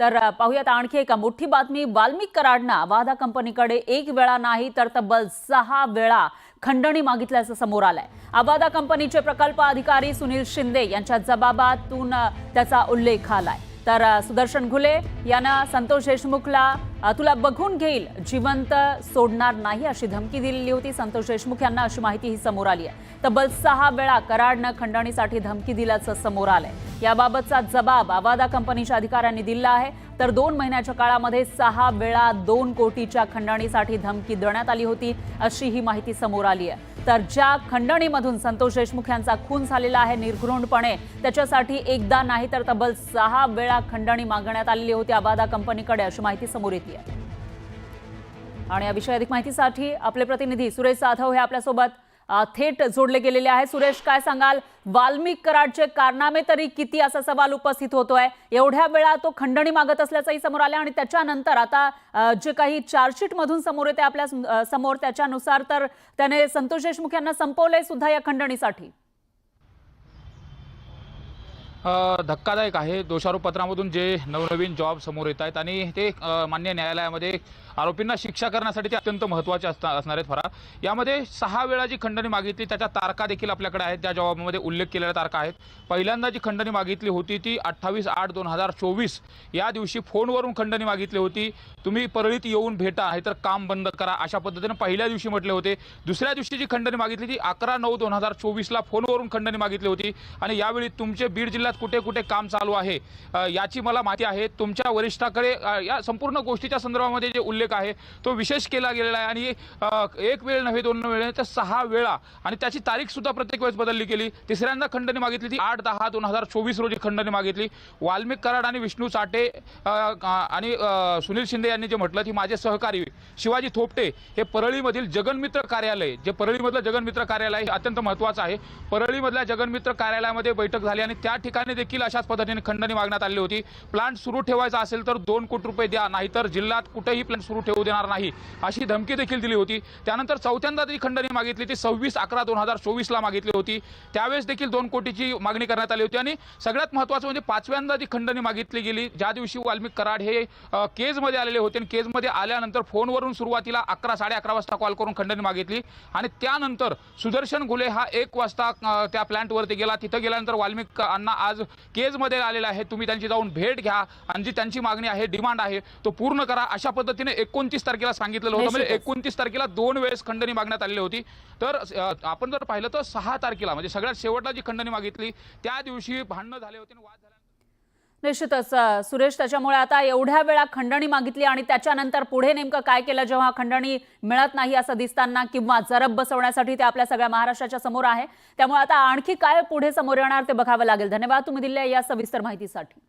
तर पाहूयात आणखी एक मोठी बातमी। वाल्मिक कराडनं अवाधा कंपनीकडे एक वेळा नाही तर तब्बल 6 वेळा खंडणी मागितल्याचं समोर आलंय। अवाधा कंपनीचे प्रकल्प अधिकारी सुनील शिंदे यांच्या जबाबातून त्याचा उल्लेख आलाय। तर सुदर्शन घुले यांना संतोष देशमुखला तुला बघून घेईल, जिवंत सोडणार नाही अशी धमकी दिलेली होती संतोष देशमुख यांना, अशी माहिती ही समोर आली आहे। तब्बल 6 वेळा कराडनं खंडणीसाठी धमकी दिल्याचं समोर आलंय। याबाबतचा जबाब अवाधा कंपनीच्या अधिकाऱ्यांनी दिला आहे। तर 2 महिन्याच्या काळामध्ये 6 वेळा 2 कोटीच्या खंडणीसाठी धमकी देण्यात आली होती अशी ही माहिती समोर आली आहे। तर ज्या खंडणीमधून संतोष देशमुख यांचा खून झालेला आहे निर्घृणपणे, त्याच्यासाठी एकदा नाही तर तब्बल 6 वेळा खंडणी मागण्यात आलेली होती अवाधा कंपनीकडे अशी माहिती समोर येते आहे। आणि या विषयी अधिक माहितीसाठी आपले प्रतिनिधी सुरेश जाधव हे आपल्यासोबत थेट जोडले गेलेले आहे। सुरेश, काय सांगाल, वाल्मिक कराडचे कारनामे तरी किती असा सवाल उपस्थित होतोय। एवढ्या वेळा तो खंडणी मागत असल्याचंही समोर आलं आणि त्याच्यानंतर आता जे काही चार्जशीट मधून समोर येते आपल्या समोर, त्याच्यानुसार तर त्याने संतोष देशमुख यांना संपवलंय सुद्धा या खंडणीसाठी। धक्कादायक आहे। दोषारोपपत्रामधून जे नवनवीन जॉब समोर येत आहेत आणि ते मान्य न्यायालयामध्ये आरोपींना शिक्षा करण्यासाठी ते अत्यंत महत्त्वाचे असणार आहेत। फरा यामध्ये 6 वेळा जी खंडणी मागितली त्याच्या तारखा देखील आपल्याकडे आहेत, ज्या जबाबामध्ये उल्लेख केलेल्या तारखा आहेत। पहिल्यांदा जी खंडणी मागितली होती ती 28/8/2024 या दिवशी फोनवरून खंडणी मागितली होती। तुम्ही परळीत येऊन भेटा हे तर काम बंद करा अशा पद्धतीने पहिल्या दिवशी म्हटले होते। दुसऱ्या दिवशी जी खंडणी मागितली ती 11/9/2024 ला फोनवरून खंडणी मागितली होती आणि यावेळी तुमचे बीड जिल्ह्यात कुठे कुठे काम चालू आहे याची मला माहिती आहे। तुमच्या वरिष्ठाकडे या संपूर्ण गोष्टीच्या संदर्भामध्ये जे उल्लेख आहे तो विशेष केला गेलेला आहे आणि एक वेळ नव्हे, 2 वेळ तर 6 वेळा, आणि त्याची तारीख सुद्धा प्रत्येक वेळेस बदलली गेली। तिसऱ्यांदा खंडणी मागितली ती 8/10/2024 रोजी खंडणी मागितली। वाल्मिक कराड आणि विष्णू चाटे आणि सुनील शिंदे यांनी जे म्हटलं की माझे सहकारी शिवाजी थोपटे हे परळीमधील जगनमित्र कार्यालय, जे परळीमधलं जगनमित्र कार्यालय अत्यंत महत्त्वाचं आहे, परळीमधल्या जगनमित्र कार्यालयामध्ये बैठक झाली आणि त्या ठिकाणी देखील अशाच पद्धतीने खंडणी मागण्यात आली होती। प्लांट सुरू ठेवायचा असेल तर 2 कोटी रुपये द्या, नाहीतर जिल्ह्यात कुठेही प्लांट सुरू ठेवू देणार नाही अशी धमकी देखील दिली होती। त्यानंतर चौथ्यांदा जी खंडणी मागितली ती 26/11/2024 ला मागितली होती, त्यावेळेस देखील 2 कोटीची मागणी करण्यात आली होती। आणि सगळ्यात महत्त्वाचं म्हणजे 5व्यांदा जी खंडणी मागितली गेली, ज्या दिवशी वाल्मिक कराड हे केजमध्ये आलेले होते आणि केजमध्ये आल्यानंतर फोनवरून सुरुवातीला 11-11:30 वाजता कॉल करून खंडणी मागितली आणि त्यानंतर सुदर्शन घुले हा 1 वाजता त्या प्लांटवरती गेला। तिथं गेल्यानंतर वाल्मिक अण्णा आज केजमध्ये आलेला आहे, तुम्ही त्यांची जाऊन भेट घ्या आणि जी त्यांची मागणी आहे, डिमांड आहे तो पूर्ण करा अशा पद्धतीने 29 तारखेला सांगितलेलं होतं। म्हणजे 29 तारखेला 2 वेळेस खंडणी मागण्यात आलेली होती। तर आपण जर पाहिलं तर 6 तारखेला म्हणजे सगळ्यात शेवटला जी खंडणी मागितली त्या दिवशी भांडणं झाले होते, वाद झाले। निश्चितच सुरेश, त्याच्यामुळे आता एवढ्या वेळा खंडणी मागितली आणि त्याच्यानंतर पुढे नेमकं काय केलं जेव्हा खंडणी मिळत नाही असं दिसताना, किंवा जरब बसवण्यासाठी ते आपल्या सगळ्या महाराष्ट्राच्या समोर आहे, त्यामुळे आता आणखी काय पुढे समोर येणार ते बघावं लागेल। धन्यवाद तुम्ही दिलेल्या या सविस्तर माहितीसाठी।